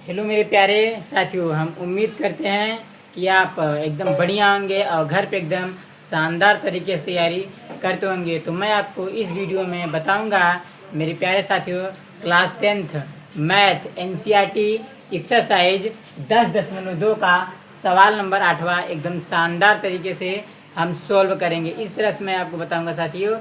Hello मेरे प्यारे साथियों, हम उम्मीद करते हैं कि आप एकदम बढ़िया होंगे और घर पे एकदम शानदार तरीके से तैयारी करते होंगे। तो मैं आपको इस वीडियो में बताऊंगा मेरे प्यारे साथियों, class 10th math NCERT exercise 10.2 का सवाल नंबर 8वां एकदम शानदार तरीके से हम सॉल्व करेंगे। इस तरह से मैं आपको बताऊंगा साथियों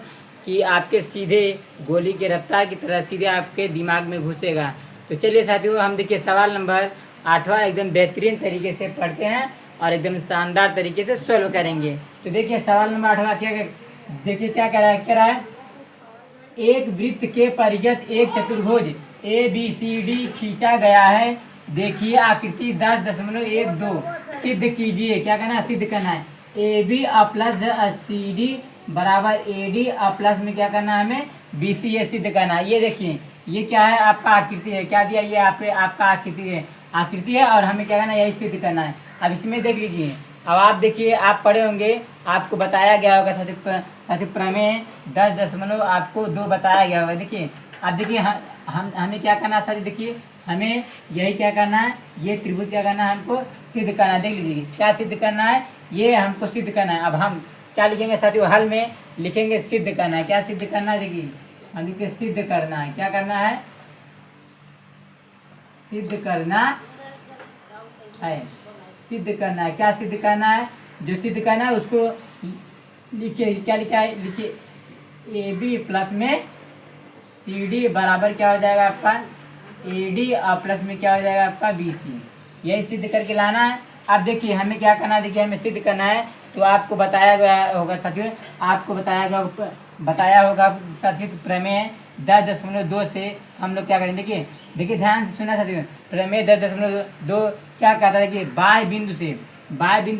कि आपके सीधे गोली के रफ्तार की तरह सीधे आपके दिमाग में घुसेगा। तो चलिए साथियों, हम देखिए सवाल नंबर 8वां एकदम बेहतरीन तरीके से पढ़ते हैं और एकदम शानदार तरीके से सॉल्व करेंगे। तो देखिए सवाल नंबर 8वां देखिए क्या कह रहा है। एक वृत्त के परिगत एक चतुर्भुज ए बी सी डी खींचा गया है। देखिए आकृति 10.12 सिद्ध कीजिए। क्या करना है? सिद्ध करना है। A B plus C D बराबर ए डी प्लस में क्या करना है? हमें बी सी ए सिद्ध करना है। ये देखिए ये क्या है? आपका आकृति है। क्या दिया? ये आपका आकृति है और हमें क्या करना है? यही सिद्ध करना है। अब इसमें देख लीजिए। अब आप देखिए, आप पढ़े होंगे, आपको बताया गया होगा साथियों प्रमेय 10.2 आपको बताया गया होगा। देखिए अब देखिए हम हमें क्या करना है साथियों? देखिए हमें यही क्या करना है, ये त्रिभुज क्या करना है? हमको सिद्ध करना है। देख लीजिए क्या सिद्ध करना है, ये हमको सिद्ध करना है। अब हम क्या लिखेंगे साथियों? हल में लिखेंगे सिद्ध करना है। क्या सिद्ध करना है? देखिए हम लिखे सिद्ध करना है। क्या करना है? सिद्ध करना है। सिद्ध करना है। क्या सिद्ध करना है? जो सिद्ध करना है उसको लिखिए। क्या लिखा है? लिखिए ए बी प्लस में सी डी बराबर क्या हो जाएगा आपका? ए डी और प्लस में क्या हो जाएगा आपका? B C. यही सिद्ध करके लाना है। अब देखिए हमें क्या करना है? देखिए हमें सिद्ध करना है। तो आपको बताया गया होगा साथियों, आपको बताया होगा साथियों प्रमेय 10.2 से हम लोग क्या करेंगे। देखिए ध्यान से सुना साथियों। प्रमेय 10.2 क्या कहता है? देखिए बाय बिंदु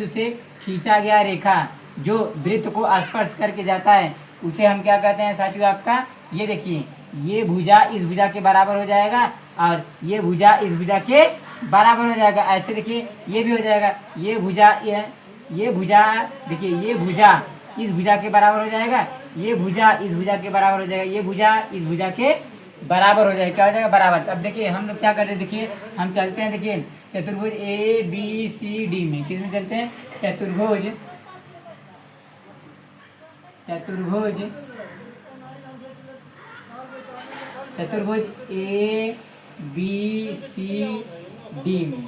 से खींचा गया रेखा जो वृत्त को स्पर्श करके जाता है उसे हम क्या कहते हैं साथियों? आपका ये देखिए ये भुजा इस भुजा के बराबर हो जाएगा और ये भुजा इस भुजा के बराबर हो जाएगा। ऐसे देखिए ये भी हो जाएगा। ये भुजा देखिए ये भुजा इस भुजा के बराबर हो जाएगा। ये भुजा इस भुजा के बराबर हो जाएगा। ये भुजा इस भुजा के बराबर हो जाएगा। क्या हो जाएगा? बराबर। अब देखिए हम लोग क्या करते हैं? देखिए हम चलते हैं। देखिए चतुर्भुज ए बी सी डी में किस में चलते हैं? चतुर्भुज ए बी सी डी में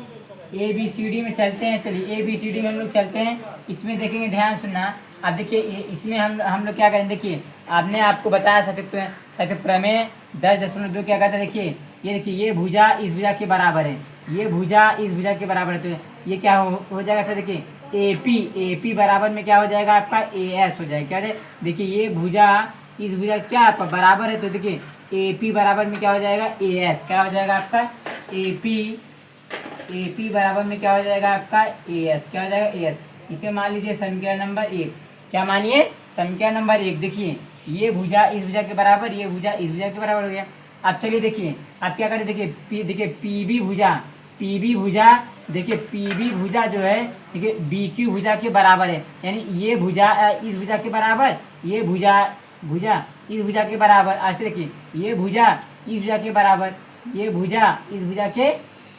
ए बी सी डी में चलते हैं। चलिए ए बी सी डी में हम लोग चलते हैं। इसमें देखेंगे, ध्यान सुनना। अब देखिए इसमें हम लोग क्या करें? देखिए आपने आपको बताया साथियों प्रमेय 10.2 क्या कहता है? देखिए ये भुजा इस भुजा के बराबर है। ये भुजा इस भुजा के बराबर है। तो ये क्या हो जाएगा सर? देखिए ए पी बराबर में क्या हो जाएगा आपका? ए एस हो जाएगा। क्या है? देखिए ये भुजा इस भुजा क्या आपका बराबर है। तो देखिए ए पी बराबर में क्या हो जाएगा? A S. क्या हो जाएगा आपका? ए पी बराबर में क्या हो जाएगा आपका? A S. क्या हो जाएगा? A S. इसे मान लीजिए समीकरण नंबर 1। क्या मानिए? समीकरण नंबर 1। देखिए ये भुजा इस भुजा के बराबर, ये भुजा इस भुजा के बराबर हो गया। अब चलिए देखिए आप क्या करें? देखिए पी बी भुजा देखिए पी बी भुजा जो है देखिए बी क्यू भुजा के बराबर है। यानी ये भुजा इस भुजा के बराबर, ये भुजा इस भुजा के बराबर। ऐसे देखिए ये भुजा इस भुजा के बराबर, ये भुजा इस भुजा के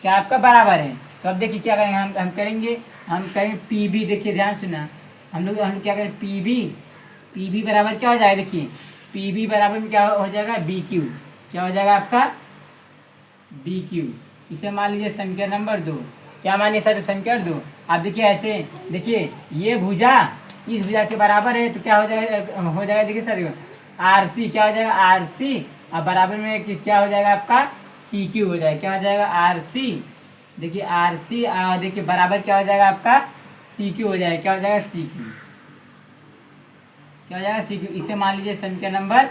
क्या आपका बराबर है। तो अब देखिए क्या करेंगे? हम करेंगे पी बी। देखिए ध्यान सुना। हम लोग क्या करें? पी बी बराबर क्या हो जाएगा? देखिए पी बी बराबर में क्या हो जाएगा? B Q. क्या हो जाएगा आपका? B Q. इसे मान लीजिए समीकरण नंबर 2। क्या मानिए सर? समीकरण 2। आप देखिए ऐसे देखिए ये भुजा इस भुजा के बराबर है। तो क्या हो जाएगा? देखिए सर आर सी। क्या हो जाएगा? आर सी और बराबर में क्या हो जाएगा आपका? सी क्यू हो जाएगा। क्या हो जाएगा? R C. देखिए आर सी देखिए बराबर क्या हो जाएगा आपका? सी क्यू हो जाएगा। क्या हो जाएगा? C Q. क्या हो जाएगा? C Q. इसे मान लीजिए समीकरण नंबर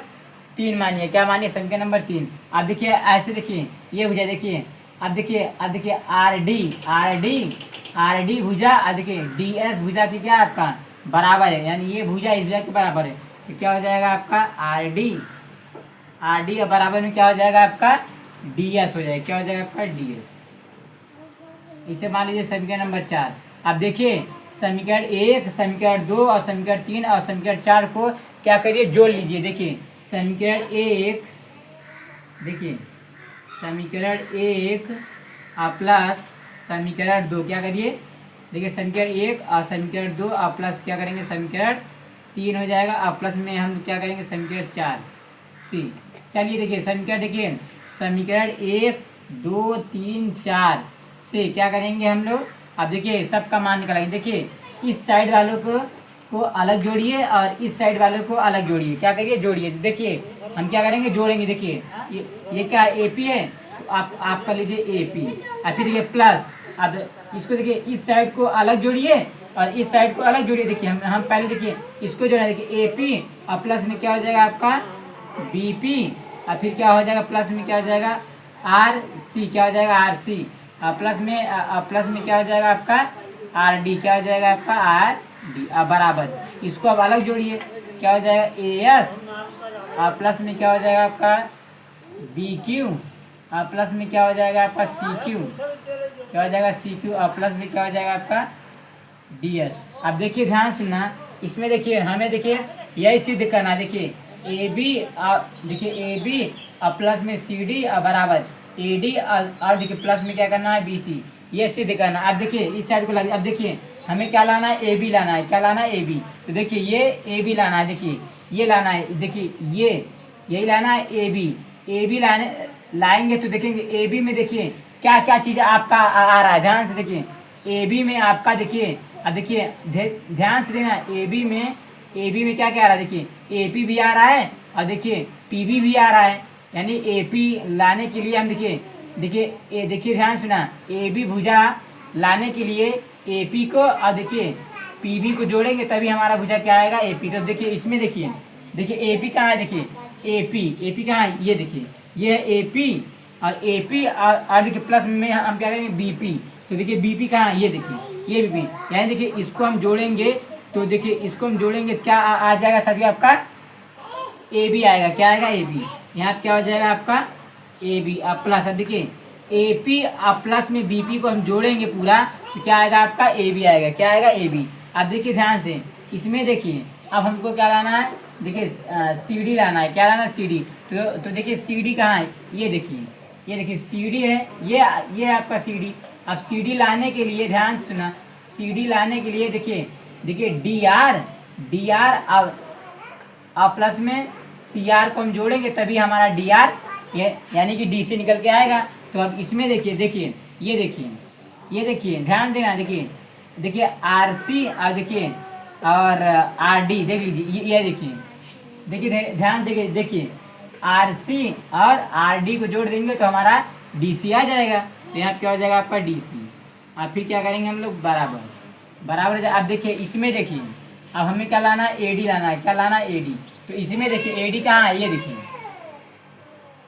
3 मानिए। क्या मानिए? समीकरण नंबर 3। अब देखिए ऐसे देखिए ये भुजा देखिए अब देखिए आर डी भुजा देखिए डी एस भुजा की क्या आपका बराबर है। यानी ये भुजा इस भुजा के बराबर है। तो क्या हो जाएगा आपका? आर डी और बराबर में क्या हो जाएगा आपका? डी एस हो जाएगा। क्या हो जाएगा आपका? D S. इसे मान लीजिए समीकरण नंबर 4। अब देखिए समीकरण 1, समीकरण 2 और समीकरण 3 और समीकरण 4 को क्या करिए? जोड़ लीजिए। देखिए समीकरण 1 देखिए समीकरण 1 और प्लस समीकरण 2 क्या करिए, देखिए समीकरण 1 और समीकरण 2 और प्लस क्या करेंगे समीकरण 3 हो जाएगा, और प्लस में हम क्या करेंगे समीकरण 4 सी। चलिए देखिए समीकरण, देखिए समीकरण 1 2 3 4 से क्या करेंगे हम लोग, अब देखिए सबका मान निकालेंगे। देखिए इस साइड वालों को अलग जोड़िए और इस साइड वालों को अलग जोड़िए, क्या करिए जोड़िए। देखिए हम क्या करेंगे जोड़ेंगे, देखिए ये क्या ए पी है, तो आप कर लीजिए ए पी, और फिर देखिए प्लस, अब इसको देखिए इस साइड को अलग जोड़िए और इस साइड को अलग जोड़िए। देखिए हम पहले देखिए इसको जोड़ा, देखिए ए पी और प्लस में क्या हो जाएगा आपका बी पी, और फिर क्या हो जाएगा प्लस में क्या हो जाएगा आर सी, क्या हो जाएगा आर सी, और प्लस में क्या हो जाएगा आपका आर डी, क्या हो जाएगा आपका आर डी। अब बराबर इसको अब अलग जोड़िए, क्या हो जाएगा ए एस, और प्लस में क्या हो जाएगा आपका बी क्यू, और प्लस में क्या हो जाएगा आपका सी क्यू, क्या हो जाएगा सी क्यू, और प्लस में क्या हो जाएगा आपका डी एस। अब देखिए ध्यान सुनना, इसमें देखिए हमें देखिए यही सिद्ध करना है। देखिए ए बी, देखिए ए बी और प्लस में सी डी और बराबर ए डी, और देखिए प्लस में क्या करना है बी सी, ये सिद्ध करना। अब देखिए इस साइड को लगे, अब देखिए हमें क्या लाना है ए बी लाना है, क्या लाना है ए बी, तो देखिए ये ए बी लाना है, देखिए ये लाना है, देखिए ये यही लाना है ए बी लाएंगे तो देखेंगे ए बी में देखिए क्या क्या चीज़ आपका आ रहा है, ध्यान से देखिए ए बी में आपका देखिए, अब देखिए ध्यान से देना ए बी में क्या क्या आ रहा है, देखिए ए पी भी आ रहा है और देखिए पी बी भी आ रहा है, यानी ए पी लाने के लिए हम देखिए ध्यान सुना, ए बी भुजा लाने के लिए ए पी को और देखिए पी बी को जोड़ेंगे तभी हमारा भुजा क्या आएगा ए पी। तो देखिए इसमें देखिए ए पी कहाँ है, देखिए ए पी कहाँ है, ये देखिए ये है ए पी, और ए पी और देखिए प्लस में हम क्या करेंगे बी पी, तो देखिए बी पी कहाँ है, ये देखिए ये बी पी, यानी देखिए इसको हम जोड़ेंगे, तो देखिए इसको हम जोड़ेंगे क्या आ जाएगा साथियों आपका ए बी आएगा, क्या आएगा ए बी, यहाँ क्या हो जाएगा आपका ए बी और प्लस, अब देखिए ए पी और प्लस में बी पी को हम जोड़ेंगे पूरा, तो क्या आएगा आपका ए बी आएगा, क्या आएगा ए बी। अब देखिए ध्यान से इसमें देखिए अब हमको क्या लाना है, देखिए सी डी लाना है, क्या लाना है सी डी, तो देखिए सी डी कहाँ है, ये देखिए सी डी है, ये आपका सी डी। अब सी डी लाने के लिए ध्यान सुना, सी डी लाने के लिए देखिए डी आर और प्लस में सी आर को हम जोड़ेंगे तभी हमारा डी आर यानी कि डी से निकल के आएगा। तो अब इसमें देखिए ये देखिए ध्यान देना, देखिए आर सी और देखिए और आर डी देख लीजिए, ये देखिए ध्यान देखिए आर सी और आर डी को जोड़ देंगे तो हमारा डी सी आ जाएगा, तो यहाँ क्या हो जाएगा आपका डी सी, और फिर क्या करेंगे हम लोग बराबर। अब देखिए इसमें देखिए अब हमें क्या लाना है ए डी लाना है, क्या लाना है ए डी, तो इसमें देखिए ए डी कहाँ है, ये देखिए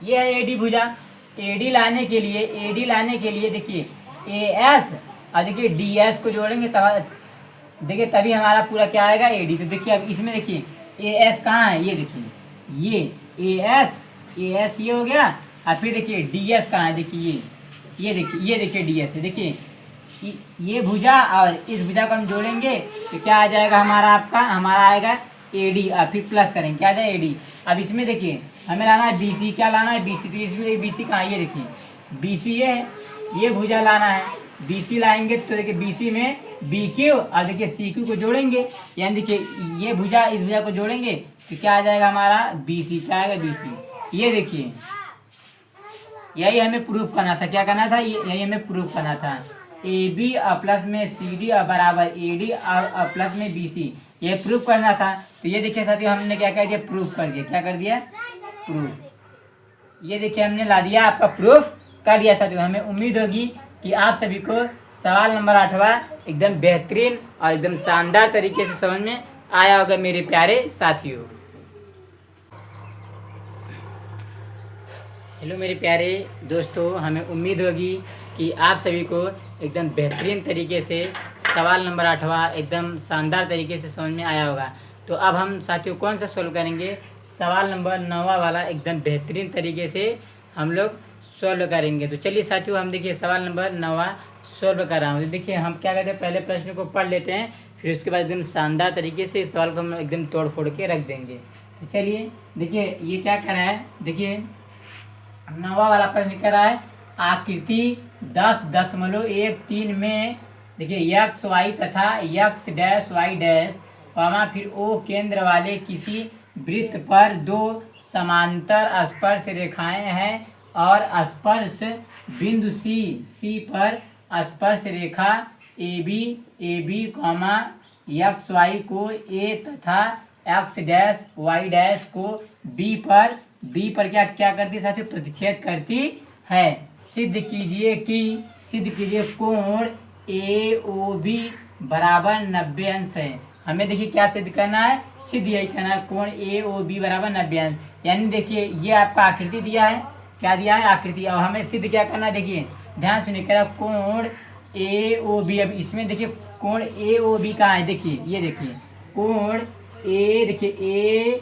ये है ए डी भुजा। ए डी लाने के लिए देखिए ए एस और देखिए डी एस को जोड़ेंगे तब देखिए तभी हमारा पूरा क्या आएगा ए डी। तो देखिए अब इसमें देखिए ए एस कहाँ है, ये देखिए ये ए एस ये हो गया, और फिर देखिए डी एस कहाँ है, देखिए ये देखिए डी एस है, देखिए ये भुजा और इस भुजा को हम जोड़ेंगे तो क्या आ जाएगा हमारा आएगा ए डी, और फिर प्लस करेंगे क्या आ जाएगा ए डी। अब इसमें देखिए हमें लाना है बी सी, क्या लाना है बी सी, तो इसमें बी सी कहाँ है, ये देखिए बी सी ये भुजा लाना है, बी सी लाएंगे तो देखिए बी सी में बी क्यू और देखिए सी क्यू को जोड़ेंगे, यानी देखिए ये भुजा इस भुजा को जोड़ेंगे तो क्या आ जाएगा हमारा बी सी, क्या आएगा बी सी। ये देखिए यही हमें प्रूफ करना था, क्या करना था, यही हमें प्रूफ करना था ए बी और प्लस में सी डी और बराबर ए डी और प्लस में बी सी, ये प्रूफ करना था। तो ये देखिए साथियों हमने क्या कर दिया, प्रूफ कर दिया, क्या कर दिया प्रूफ। ये देखिए हमने ला दिया आपका प्रूफ कर दिया साथियों। हमें उम्मीद होगी कि आप सभी को सवाल नंबर 8वां एकदम बेहतरीन और एकदम शानदार तरीके से समझ में आया होगा मेरे प्यारे साथियों। हेलो मेरे प्यारे दोस्तों, हमें उम्मीद होगी कि आप सभी को एकदम बेहतरीन तरीके से सवाल नंबर 8वां एकदम शानदार तरीके से समझ में आया होगा। तो अब हम साथियों कौन सा सोल्व करेंगे, सवाल नंबर 9वां वाला एकदम बेहतरीन तरीके से हम लोग सॉल्व करेंगे। तो चलिए साथियों हम देखिए सवाल नंबर 9वां सॉल्व कर रहा हूँ। तो देखिए हम क्या करते हैं, पहले प्रश्न को पढ़ लेते हैं, फिर उसके बाद एकदम शानदार तरीके से इस सवाल को हम एकदम तोड़ फोड़ के रख देंगे। तो चलिए देखिए ये क्या कर रहा है, देखिए 9वां वाला प्रश्न कर रहा है आकृति 10.13 में देखिए एक्स वाई तथा X dash Y dash comma फिर ओ केंद्र वाले किसी वृत्त पर दो समांतर स्पर्श रेखाएं हैं और स्पर्श बिंदु सी पर स्पर्श रेखा A B comma X Y को ए तथा एक्स डैश वाई डैश को बी पर क्या क्या करती है साथियों, प्रतिच्छेद करती है। सिद्ध कीजिए कोण ए ओ बी बराबर 90 अंश है। हमें देखिए क्या सिद्ध करना है, सिद्ध यही करना है कोण ए ओ बी बराबर 90 अंश। यानी देखिए ये आपका आकृति दिया है, क्या दिया है आकृति, और हमें सिद्ध क्या करना है, देखिए ध्यान सुनिए, कह रहा कोण ए ओ बी। अब इसमें देखिए कोण ए ओ बी कहाँ है, देखिए ये देखिए कोण ए, देखिए ए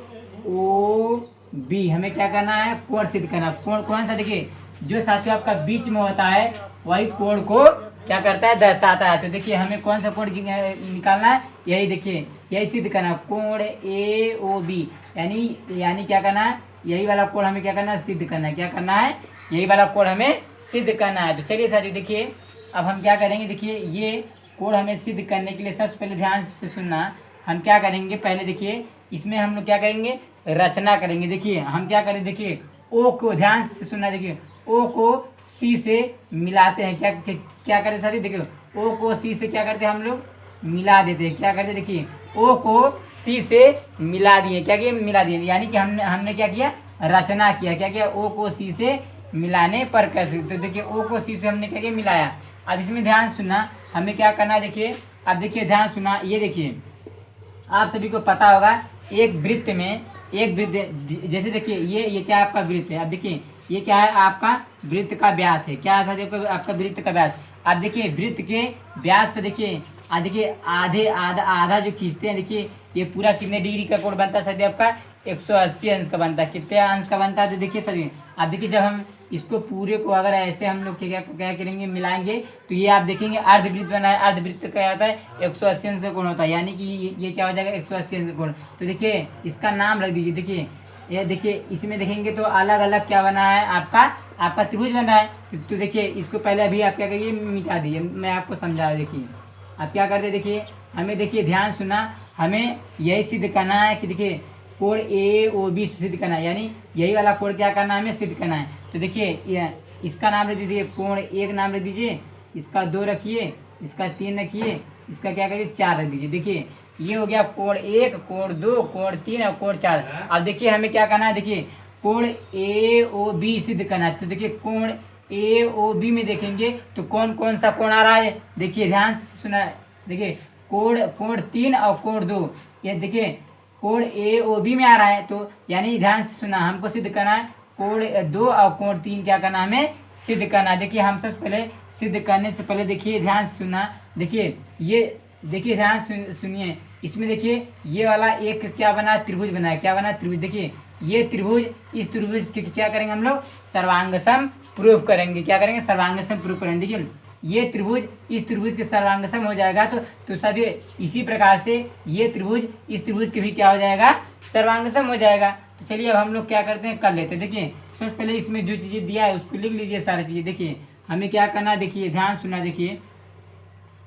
ओ बी हमें क्या करना है, कोण सिद्ध करना। कोण कौन सा, देखिए जो साथियों आपका बीच में होता है वही कोण को क्या करता है, दर्शाता है। तो देखिए हमें कौन सा कोण निकालना है, यही देखिए यही सिद्ध करना है कोण ए ओ बी, यानी क्या करना है, यही वाला कोण हमें क्या करना है, सिद्ध करना है। क्या करना है, यही वाला कोण हमें सिद्ध करना है। तो चलिए साथियों देखिए अब हम क्या करेंगे, देखिए ये कोण हमें सिद्ध करने के लिए सबसे पहले ध्यान से सुनना, हम क्या करेंगे, पहले देखिए इसमें हम लोग क्या करेंगे, रचना करेंगे। देखिए हम क्या करें, देखिए ओ को ध्यान से सुनना, देखिए ओ को सी से मिलाते हैं। क्या करते साथी, देखिए ओ को सी से क्या करते हैं, हम लोग मिला देते हैं। क्या करते हैं, देखिए ओ को सी से मिला दिए, क्या किया, मिला दिए, यानी कि हमने क्या किया, रचना किया। क्या किया, ओ को सी से मिलाने पर कैसे, तो देखिए ओ को सी से हमने क्या किया, मिलाया। अब इसमें ध्यान सुनना, हमें क्या करना है, देखिए अब देखिए ध्यान सुना, ये देखिए आप सभी को पता होगा एक वृत्त में, एक वृत्त जैसे देखिए ये क्या आपका वृत्त है। अब देखिए ये क्या है, आपका वृत्त का व्यास है। क्या है आपका वृत्त का व्यास। अब देखिए वृत्त के व्यास पे देखिए आधा जो खींचते हैं, देखिए ये पूरा कितने डिग्री का कोण बनता है सर, आपका 180 अंश का बनता है। कितने अंश का बनता है, तो देखिए सर अब देखिए जब हम इसको पूरे को अगर ऐसे हम लोग क्या करेंगे, मिलाएंगे, तो ये आप देखेंगे अर्धवृत्त बना है। अर्धवृत्त क्या होता है, 180 अंश का कोण होता है, यानी कि ये क्या हो जाएगा, 180 अंश का कोण। तो देखिए इसका नाम रख दीजिए। देखिए ये देखिए इसमें देखेंगे तो अलग अलग क्या बना है, आपका त्रिभुज बना है। तो देखिए इसको पहले अभी आप क्या करिए, मिटा दीजिए, मैं आपको समझा रहा। देखिए आप क्या करते, देखिए हमें देखिए ध्यान सुना, हमें यही सिद्ध करना है कि देखिए कोण ए ओ बी सिद्ध करना है, यानी यही वाला कोण क्या करना है, हमें सिद्ध करना है। तो देखिए इसका नाम रख दीजिए, कोण एक नाम रख दीजिए, इसका 2 रखिए, इसका 3 रखिए, इसका क्या करिए 4 रख दीजिए। देखिए ये हो गया कोण 1, कोण 2, कोण 3 और कोण 4। अब देखिए हमें क्या करना है, देखिए कोण ए ओ बी सिद्ध करना है। तो देखिए कोण ए ओ बी में देखेंगे तो कौन सा कोण आ रहा है, देखिए ध्यान से सुना, देखिए कोण 3 और कोण 2, ये देखिए कोण ए ओ बी में आ रहा है। तो यानी ध्यान से सुना, हमको सिद्ध करना है कोण 2 और कोण 3 क्या करना, हमें सिद्ध करना है। देखिए हम सबसे पहले सिद्ध करने से पहले देखिए ध्यान से सुनना, देखिए ये देखिए ध्यान सुनिए, इसमें देखिए ये वाला एक क्या बना, त्रिभुज बना है। क्या बना, त्रिभुज। देखिए ये त्रिभुज, इस त्रिभुज क्या करेंगे हम लोग, सर्वांग सम प्रूव करेंगे। क्या करेंगे, सर्वांग सम प्रूव करेंगे। देखिए ये त्रिभुज इस त्रिभुज के सर्वांग सम हो जाएगा। तो साथियों इसी प्रकार से ये त्रिभुज इस त्रिभुज के भी क्या हो जाएगा, सर्वांग सम हो जाएगा। तो चलिए अब हम लोग क्या करते हैं, कर लेते हैं। देखिए सबसे पहले इसमें जो चीज़ें दिया है उसको लिख लीजिए, सारी चीज़ें। देखिए हमें क्या करना है, देखिए ध्यान सुनना, देखिए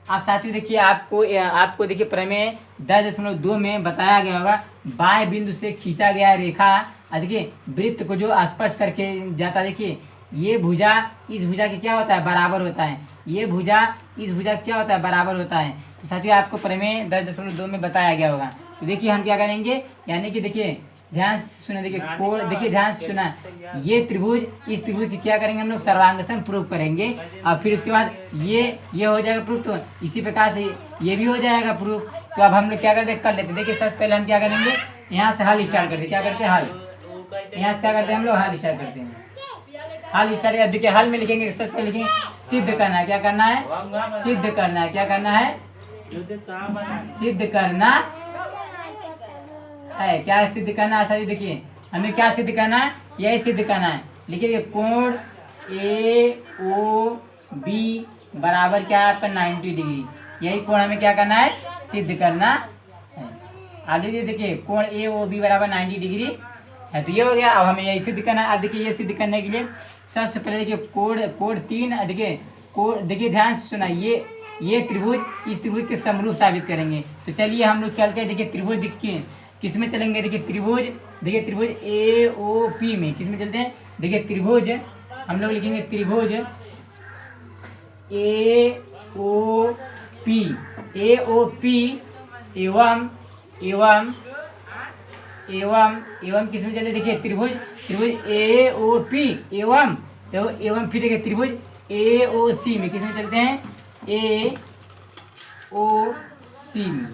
आप साथियों देखिए आपको देखिए प्रमेय 10.2 में बताया गया होगा, बाएं बिंदु से खींचा गया रेखा, देखिए वृत्त को जो स्पर्श करके जाता है, देखिए ये भुजा इस भुजा के क्या होता है, बराबर होता है। ये भुजा इस भुजा क्या होता है, बराबर होता है। तो साथियों आपको प्रमेय 10.2 में बताया गया होगा। तो देखिए हम क्या करेंगे, यानी कि देखिए ध्यान से सुना, देखिए कोण, देखिए ध्यान से सुना, ये त्रिभुज इस त्रिभुज की क्या करेंगे हम लोग, सर्वांग सम प्रूव करेंगे। और फिर उसके बाद ये हो जाएगा प्रूफ। तो इसी प्रकार से ये भी हो जाएगा प्रूफ। तो अब हम लोग क्या करते हैं, कर लेते। देखिए सबसे पहले हम क्या करेंगे, यहाँ से हल स्टार्ट करते हैं। क्या करते हैं, हल, यहाँ से क्या करते हैं हम लोग, हल स्टार्ट करते हैं। हल स्टार्ट, देखिए हल में लिखेंगे, सबसे पहले लिखेंगे सिद्ध करना है। क्या करना है, सिद्ध करना है। क्या करना है, सिद्ध करना है। क्या सिद्ध करना है सर, देखिए हमें क्या सिद्ध करना है, यही सिद्ध करना है। लिखिए कोण ए ओ बी बराबर क्या है आपका 90 डिग्री, यही कोण हमें क्या करना है, सिद्ध करना है। अब देखिए कोण ए ओ बी बराबर 90 डिग्री है, तो ये हो गया। अब हमें यही सिद्ध करना है। अब देखिए ये सिद्ध करने के लिए सबसे पहले देखिए कोड कोड 3 देखिए कोड देखिए ध्यान से सुना, ये त्रिभुज इस त्रिभुज के समरूप साबित करेंगे। तो चलिए हम लोग चलते हैं। देखिए त्रिभुज देखिए किस में चलेंगे, देखिए त्रिभुज ए ओ पी में किस में चलते हैं। देखिए त्रिभुज हम लोग लिखेंगे त्रिभुज ए ओ पी, ए ओ पी एवं एवं एवं एवं किस में चले। देखिए त्रिभुज ए ओ पी एवं एवं फिर देखिए त्रिभुज ए ओ सी में किस में चलते हैं, ए ओ सी में।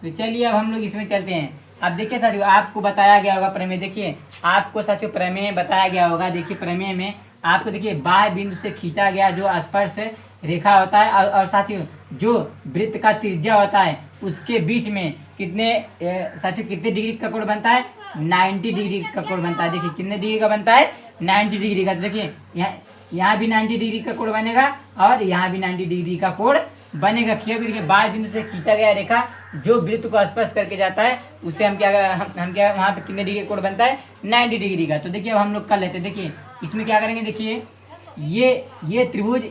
तो चलिए अब हम लोग इसमें चलते हैं। अब देखिए साथियों आपको बताया गया होगा प्रमेय, देखिए आपको साथियों प्रमेय बताया गया होगा। देखिए प्रमेय में आपको देखिए बाह्य बिंदु से खींचा गया जो स्पर्श रेखा होता है और साथियों जो वृत्त का त्रिज्या होता है उसके बीच में कितने साथियों कितने डिग्री का कोण बनता है, 90 डिग्री का कोण बनता है। देखिए कितने डिग्री का बनता है, 90 डिग्री का। देखिए यहाँ भी 90 डिग्री का कोण बनेगा और यहाँ भी 90 डिग्री का कोण बनेगा। क्योंकि देखिए बाह्य बिंदु से खींचा गया रेखा जो वृत्त को स्पर्श करके जाता है उसे हम क्या वहाँ पे कितने डिग्री कोण बनता है, 90 डिग्री का। तो देखिए अब हम लोग कर लेते हैं। देखिए इसमें क्या करेंगे, देखिए ये त्रिभुज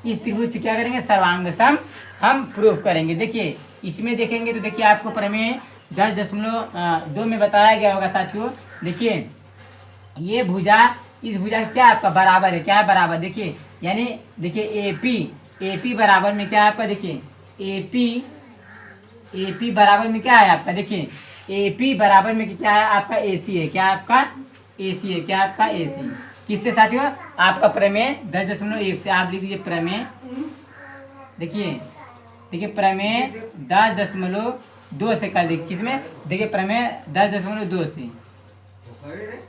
इस त्रिभुज से क्या करेंगे, सर्वांग सम हम प्रूफ करेंगे। देखिए इसमें देखेंगे तो देखिए आपको प्रमेय 10.2 में बताया गया होगा साथियों। देखिए ये भुजा इस भुजा क्या आपका बराबर है, क्या है बराबर। देखिए यानी देखिए एपी बराबर में क्या है आपका, देखिए एपी बराबर में क्या है आपका, देखिए एपी बराबर में क्या है आपका एसी है, क्या आपका एसी है, क्या आपका एसी। किससे साथियों, आपका प्रमेय 10.1 से आप लिख दीजिए प्रमेय। देखिए प्रमेय 10.2 से कर देखिए किसमें, देखिए प्रमेय 10.2 से।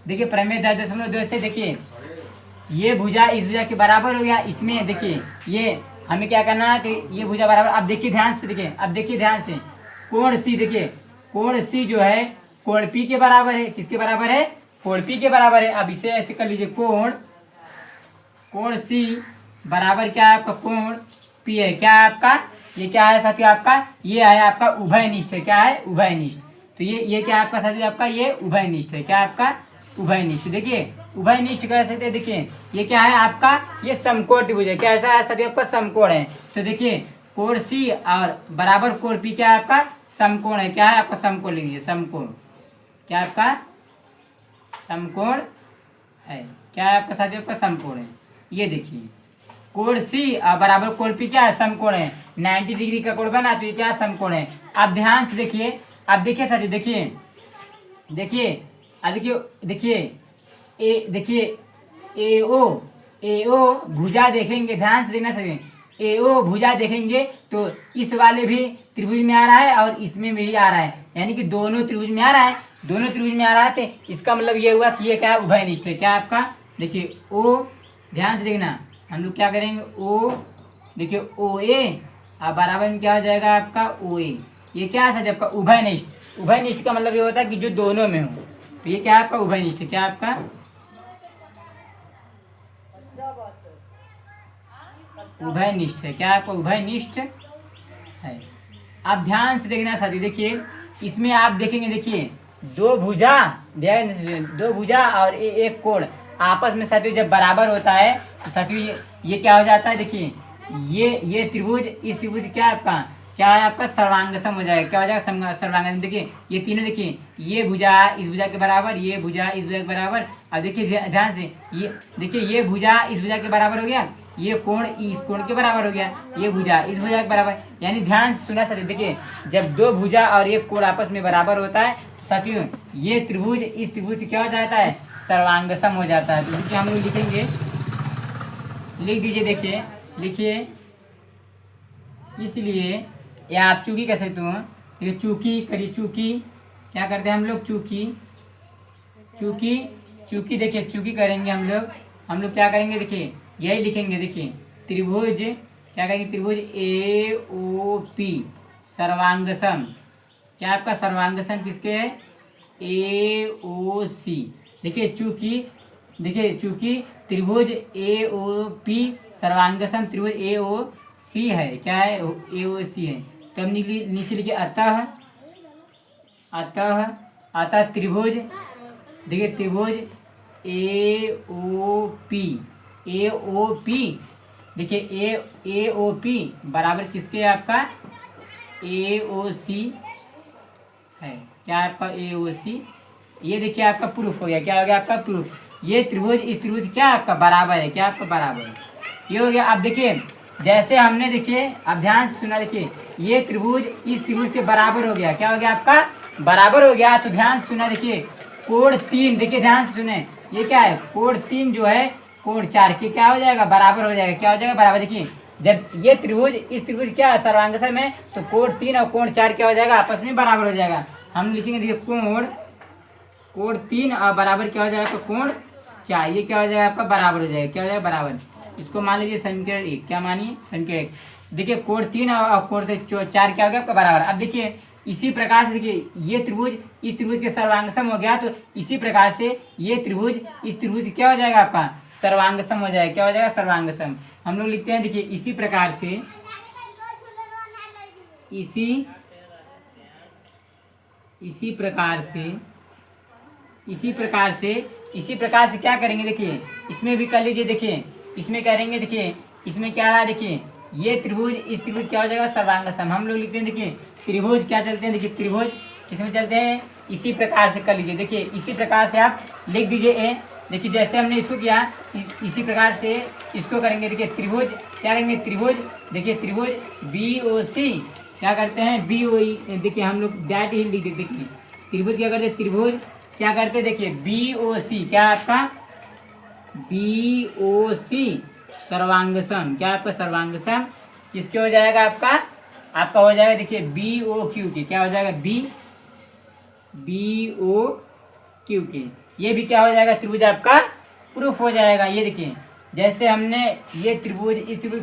देखिए प्रमेय 10.2 से देखिए ये भुजा इस भुजा के बराबर हो गया। इसमें देखिए ये हमें क्या करना है, तो ये भुजा बराबर। अब देखिए ध्यान से, देखिए अब देखिए ध्यान से कोण सी, देखिए कोण सी जो है कोण पी के बराबर है। किसके बराबर है, कोण पी के बराबर है। अब इसे ऐसे कर लीजिए, कोण सी बराबर क्या है आपका, कोण पी है। क्या है आपका, ये क्या है साथियों आपका, ये है आपका उभयनिष्ठ है। क्या है, उभयनिष्ठ। तो ये क्या है आपका साथियों, आपका ये उभयनिष्ठ है। क्या है आपका, उभयनिष्ठ। देखिए उभयनिष्ठ कह सकते हैं। देखिए ये क्या है आपका, ये समकोण त्रिभुज है। क्या ऐसा है साथियों आपका, समकोण है। तो देखिए कोण सी और बराबर कोण पी क्या है आपका, समकोण है। क्या है आपका, समकोण लिख लीजिए, समकोण। क्या आपका समकोण है। क्या है आपका साथियों आपका समकोण है। ये देखिए कोण सी और बराबर कोण पी क्या है, समकोण है। 90 डिग्री का कोण बना तो ये क्या समकोण है। अब ध्यान से देखिए, अब देखिए साथियों देखिए अब देखिए ए ओ भुजा देखेंगे, ध्यान से देखना सके। ए ओ भुजा देखेंगे तो इस वाले भी त्रिभुज में आ रहा है और इसमें भी आ रहा है, यानी कि दोनों त्रिभुज में आ रहा है। दोनों त्रिभुज में आ रहा है तो इसका मतलब ये हुआ कि ये क्या है, उभयनिष्ठ है। क्या आपका, देखिए ओ, ध्यान से देखना, हम लोग क्या करेंगे, ओ देखिए ओ ए और बराबर में क्या हो जाएगा आपका, ओ ए। ये क्या है सर आपका, उभयनिष्ठ। उभयनिष्ठ का मतलब ये होता है कि जो दोनों में हो। तो ये क्या है आपका, उभयनिष्ठ। क्या आपका उभयनिष्ठ है। क्या आपका उभयनिष्ठ है। अब ध्यान से देखना साथी, देखिए इसमें आप देखेंगे, देखिए दो भुजा और एक कोण आपस में साथियों जब बराबर होता है तो साथियों ये क्या हो जाता है। देखिए ये त्रिभुज इस त्रिभुज क्या है आपका, क्या है आपका, सर्वांगसम हो जाएगा। क्या हो जाएगा, सर्वांगसम। देखिए ये तीनों, देखिए ये भुजा इस भुजा के बराबर, ये भुजा इस भुजा के बराबर। अब देखिए ध्यान से, ये देखिए ये भुजा इस भुजा के बराबर हो गया, ये कोण इस कोण के बराबर हो गया, ये भुजा इस भुजा के बराबर। यानी ध्यान से सुना साथियों, देखिए जब दो भुजा और एक कोण आपस में बराबर होता है साथियों ये त्रिभुज इस त्रिभुज क्या हो जाता है, सर्वांगसम हो जाता है। तो देखिए हम लोग लिखेंगे, लिख दीजिए, देखिए लिखिए। इसलिए या आप चूकी कह सकते हो। देखिए चूकी करिए, चूकी क्या करते हैं हम लोग, चूकी देखिए चूकी करेंगे हम लोग क्या करेंगे, देखिए यही लिखेंगे। देखिए त्रिभुज क्या करेंगे, त्रिभुज ए ओ पी सर्वांगसम। क्या आपका सर्वांगसम किसके है, ए ओ सी। देखिए चूंकि त्रिभुज ए ओ पी सर्वांगसम त्रिभुज ए ओ सी है। क्या है, ए ओ सी है। तो हम नीचे लिखिए अतः त्रिभुज, देखिए त्रिभुज AOP, AOP देखिए AOP बराबर किसके है आपका AOC है। क्या आपका AOC, ये देखिए आपका प्रूफ हो गया। क्या हो गया आपका प्रूफ, ये त्रिभुज इस त्रिभुज क्या आपका बराबर है, क्या आपका बराबर है, ये हो गया। अब देखिए जैसे हमने देखिए अब ध्यान से सुना, देखिए ये त्रिभुज इस त्रिभुज के बराबर हो गया। क्या हो गया आपका बराबर हो गया। तो ध्यान से सुना, देखिए कोण 3, देखिए ध्यान से सुने, ये क्या है कोण 3 जो है कोण 4 के क्या हो जाएगा बराबर हो जाएगा। क्या हो जाएगा बराबर, देखिए जब ये त्रिभुज इस त्रिभुज क्या है सर्वांगसम है, तो कोण 3 और कोण 4 क्या हो जाएगा आपस में बराबर हो जाएगा। हम लिखेंगे देखिए कोण 3 और बराबर क्या हो जाएगा कोण 4, ये क्या हो जाएगा आपका बराबर हो जाएगा। क्या हो जाएगा बराबर, इसको मान लीजिए समीकरण 1, क्या मानिए समीकरण 1। देखिए कोण 3 और कोण 4 क्या हो गया आपका बराबर। अब देखिए इसी प्रकार से देखिए ये त्रिभुज इस त्रिभुज के सर्वांगसम हो गया, तो इसी प्रकार से ये त्रिभुज इस त्रिभुज क्या हो जाएगा आपका सर्वांगसम हो जाएगा। क्या हो जाएगा सर्वांगसम। हम लोग लिखते हैं देखिए इसी प्रकार से इसी प्रकार से क्या करेंगे, देखिए इसमें भी कर लीजिए। देखिए इसमें करेंगे, देखिए इसमें क्या रहा, देखिए ये त्रिभुज इस त्रिभुज क्या हो जाएगा सर्वांगसम। हम लोग लिखते हैं देखिए त्रिभुज क्या चलते हैं, देखिए त्रिभुज किसमें चलते हैं, इसी प्रकार से कर लीजिए। देखिए इसी प्रकार से आप लिख दीजिए ए। देखिए जैसे हमने इसको किया इसी प्रकार से इसको करेंगे। देखिए त्रिभुज क्या करेंगे, त्रिभुज देखिए त्रिभुज BOC क्या करते हैं BOE, देखिए हम लोग डैट ही लिख देते। देखिए त्रिभुज क्या करते हैं, त्रिभुज क्या करते हैं, देखिए BOC क्या आपका BOC सर्वांगसम। क्या आपका सर्वांगसम किसके हो जाएगा आपका हो जाएगा देखिए BOQ के। क्या हो जाएगा BOQ के, ये भी क्या हो जाएगा त्रिभुज आपका प्रूफ हो जाएगा। ये देखिए जैसे हमने ये त्रिभुज इस त्रिभुज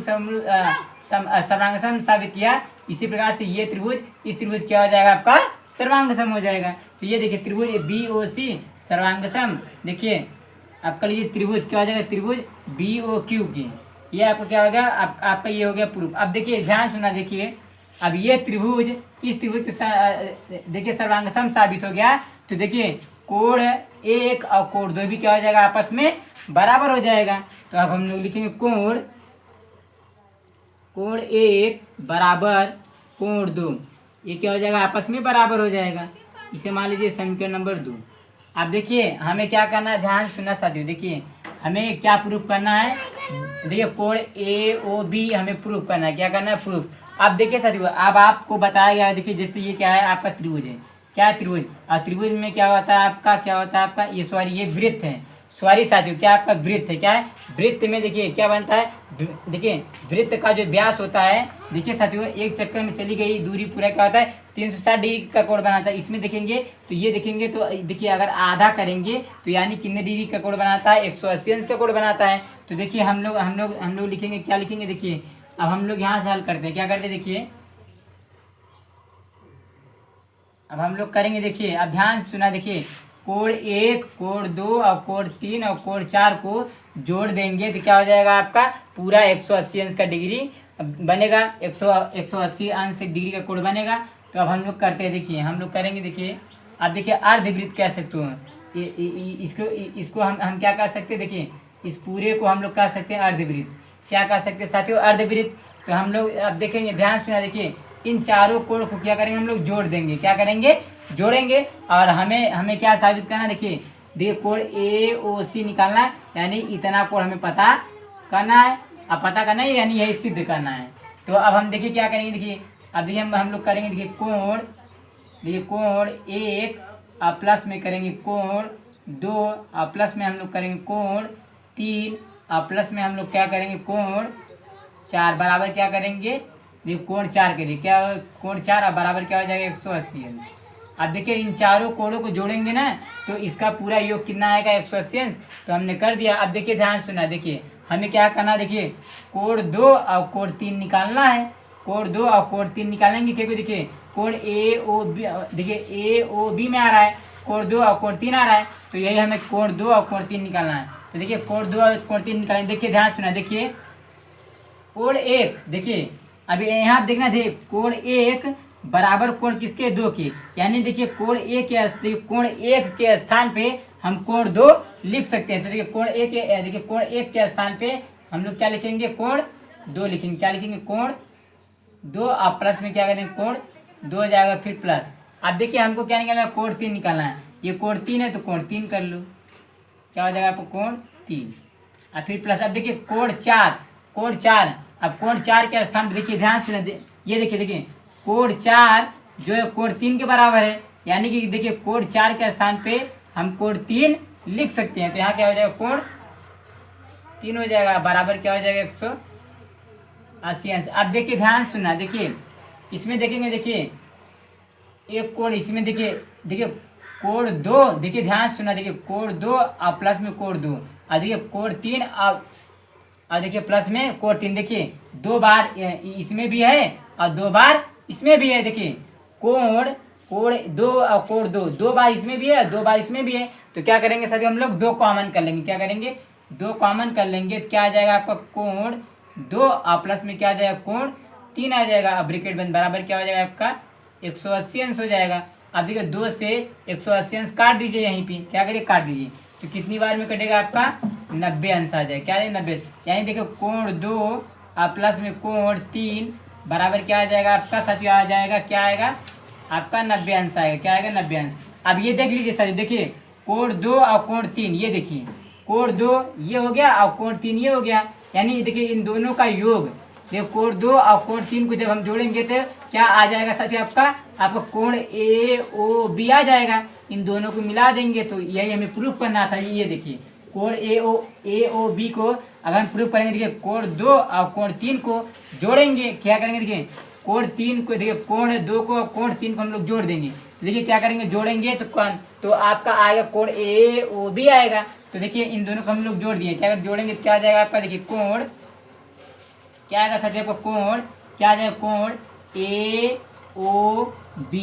सर्वांगसम साबित किया, इसी प्रकार से ये त्रिभुज इस त्रिभुज क्या हो जाएगा आपका सर्वांगसम हो जाएगा। तो ये देखिए त्रिभुज BOC सर्वांगसम, देखिए आपका लीजिए त्रिभुज क्या हो जाएगा त्रिभुज BOQ के, ये आपका क्या हो गया आपका ये हो गया प्रूफ। अब देखिए ध्यान सुना, देखिए अब ये त्रिभुज इस त्रिभुज के देखिए सर्वांगसम साबित हो गया। तो देखिए कोण 1 और कोण 2 भी क्या हो जाएगा आपस में बराबर हो जाएगा। तो अब हम लोग लिखेंगे कोण 1 बराबर कोण 2, ये क्या हो जाएगा आपस में बराबर हो जाएगा। इसे मान लीजिए समीकरण नंबर 2। अब देखिए हमें क्या करना है, ध्यान सुनना साथियों, देखिए हमें क्या प्रूफ करना है, देखिए कोण AOB हमें प्रूफ करना है। क्या करना है प्रूफ। अब देखिए साथियों अब आपको बताया गया है, देखिए जैसे ये क्या है आपका त्रिभुज है, क्या है त्रिभुज, और त्रिभुज में क्या होता है आपका, क्या होता है आपका ये सॉरी ये वृत्त है। सॉरी साथियों क्या आपका वृत्त है, क्या है वृत्त में देखिए क्या बनता है, देखिए वृत्त का जो व्यास होता है, देखिए साथियों एक चक्कर में चली गई दूरी पूरा क्या होता है 360 डिग्री का कोण बनाता है। इसमें देखेंगे तो ये देखेंगे तो देखिए अगर आधा करेंगे तो यानी कितने डिग्री का कोण बनाता है 180 अंश का कोण बनाता है। तो देखिए हम लोग लिखेंगे, क्या लिखेंगे, देखिए अब हम लोग यहाँ से हल करते हैं, क्या करते हैं देखिए अब हम लोग करेंगे। देखिए अब ध्यान से सुना, देखिए कोण 1 कोण 2 और कोण 3 और कोण 4 को जोड़ देंगे तो क्या हो जाएगा आपका पूरा 180 अंश का डिग्री बनेगा, 180 अंश डिग्री का कोण बनेगा। तो अब हम लोग करते हैं, देखिए हम लोग करेंगे। देखिए अब देखिए अर्धवृत्त कह सकते हैं इसको हम क्या कर सकते हैं, देखिए इस पूरे को हम लोग कह सकते हैं अर्धवृत्त। क्या कह सकते हैं साथियों अर्धवृत्त। तो हम लोग अब देखेंगे, ध्यान सुना, देखिए इन चारों कोण को क्या करेंगे हम लोग जोड़ देंगे, क्या करेंगे जोड़ेंगे। और हमें क्या साबित करना, देखिए कोण AOC निकालना है, यानी इतना कोण हमें पता करना है। अब पता करना है यानी यही सिद्ध करना है। तो अब हम देखिए क्या करेंगे, देखिए अब देखिए हम लोग करेंगे, देखिए कोण 1 और प्लस में करेंगे कोण 2 और प्लस में हम लोग करेंगे कोण 3 और प्लस में हम लोग क्या करेंगे कोण 4 बराबर क्या करेंगे, ये कोण 4 के लिए क्या कोण 4 और बराबर क्या हो जाएगा 180 अंश। अब देखिए इन चारों कोणों को जोड़ेंगे ना तो इसका पूरा योग कितना आएगा 180 अंश। तो हमने कर दिया। अब देखिए ध्यान सुना, देखिए हमें क्या करना है, देखिए कोण 2 और कोण 3 निकालना है। कोण 2 और कोण 3 निकालेंगे, क्योंकि देखिए कोण AOB देखिए AOB में आ रहा है, कोण 2 और कोण 3 आ रहा है, तो यही हमें कोण 2 और कोण 3 निकालना है। तो देखिए कोण 2 और कोण 3 निकालेंगे। देखिए ध्यान सुना, देखिए कोण 1, देखिए अभी यहाँ देखना, देखिए कोण 1 बराबर कोण किसके 2 के, यानी देखिए कोण 1 के स्थान पे हम कोण 2 लिख सकते हैं। तो देखिए कोण 1 देखिए कोण 1 के स्थान पे हम लोग क्या लिखेंगे, कोण 2 लिखेंगे। क्या लिखेंगे, कोण 2, अब प्लस में क्या करेंगे, कोण 2 जाएगा, फिर प्लस। अब देखिए हमको क्या निकालना है, कोण 3 निकालना है। ये कोण 3 है तो कोण 3 कर लो, क्या हो जाएगा आपको, कोण 3 और फिर प्लस। अब देखिए कोण 4, अब कोण 4 के स्थान पर देखिए ध्यान से ये देखिए कोण 4 जो है कोण 3 के बराबर है, यानी कि देखिए कोण 4 के स्थान पे हम कोण 3 लिख सकते हैं। तो यहाँ क्या हो जाएगा, कोण 3 हो जाएगा, बराबर क्या हो जाएगा, 180 अंश। अब देखिए ध्यान सुनना, देखिए इसमें देखेंगे, देखिए एक कोण इसमें देखिए कोण 2, देखिए ध्यान सुनना, देखिए कोण 2 और प्लस में कोण 2 और देखिए कोण 3 और देखिए प्लस में कोण 3। देखिए 2 बार इसमें भी है और 2 बार इसमें भी है। देखिए कोण 2 और कोण 2 बार इसमें भी है और 2 बार इसमें भी है। तो क्या करेंगे सर, हम लोग 2 कॉमन कर लेंगे। क्या करेंगे, 2 कॉमन कर लेंगे। क्या आ जाएगा आपका, कोण 2 और प्लस में क्या आ जाएगा, कोण 3 आ जाएगा। अब ब्रैकेट बंद, बराबर क्या हो जाएगा आपका, 180 अंश हो जाएगा। अब देखिए 2 से 180 अंश काट दीजिए, यहीं पे क्या करिए, काट दीजिए। तो कितनी बार में कटेगा आपका, 90 अंश आ जाएगा। क्या है, 90। यानी देखिए कोण 2 और प्लस में कोण 3 बराबर क्या आ जाएगा आपका साथियों, आ जाएगा, क्या आएगा आपका, 90 अंश आएगा। क्या आएगा, 90 अंश। अब ये देख लीजिए साथियों, देखिए कोण 2 और कोण 3, ये देखिए कोण 2 ये हो गया और कोण 3 ये हो गया। यानी देखिए इन दोनों का योग, देखो कोण 2 और कोण 3 को जब हम जोड़ेंगे तो क्या आ जाएगा साथियों, आपका कोण AOB आ जाएगा। इन दोनों को मिला देंगे तो यही हमें प्रूफ करना था। ये देखिए कोण AOB को अगर हम प्रूफ करेंगे, देखिए कोण 2 और कोण 3 को जोड़ेंगे, क्या करेंगे, देखिए कोण 3 को, देखिए कोण 2 को और कोण 3 को हम लोग जोड़ देंगे। देखिए क्या करेंगे, जोड़ेंगे तो आपका आएगा कोण AOB आएगा। तो देखिए इन दोनों को हम लोग जोड़ दिए, क्या जोड़ेंगे, क्या आ जाएगा आपका, देखिए कोण क्या आएगा साथियों, आपका कोण क्या आ जाएगा, कोण AOB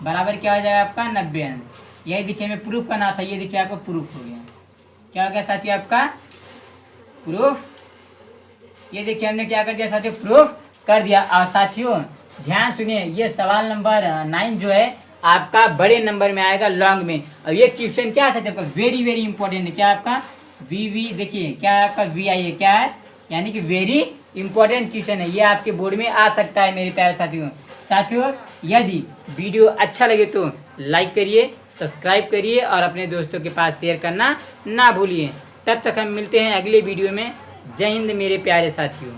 बराबर क्या हो जाएगा आपका, 90 अंश। यही देखिए हमें प्रूफ करना था। ये देखिए आपका प्रूफ हो गया। क्या हो गया साथियों आपका प्रूफ। ये देखिए हमने क्या कर दिया साथियों, प्रूफ कर दिया। और साथियों ध्यान सुनिए, ये सवाल नंबर 9 जो है आपका बड़े नंबर में आएगा, लॉन्ग में। और ये क्वेश्चन क्या है आपका, वेरी वेरी इंपॉर्टेंट है। क्या आपका VV, देखिए क्या है आपका VI है, क्या है, यानी कि वेरी इंपॉर्टेंट क्वेश्चन है। ये आपके बोर्ड में आ सकता है मेरे प्यारे साथियों। यदि वीडियो अच्छा लगे तो लाइक करिए, सब्सक्राइब करिए और अपने दोस्तों के पास शेयर करना ना भूलिए। तब तक हम मिलते हैं अगले वीडियो में। जय हिंद मेरे प्यारे साथियों।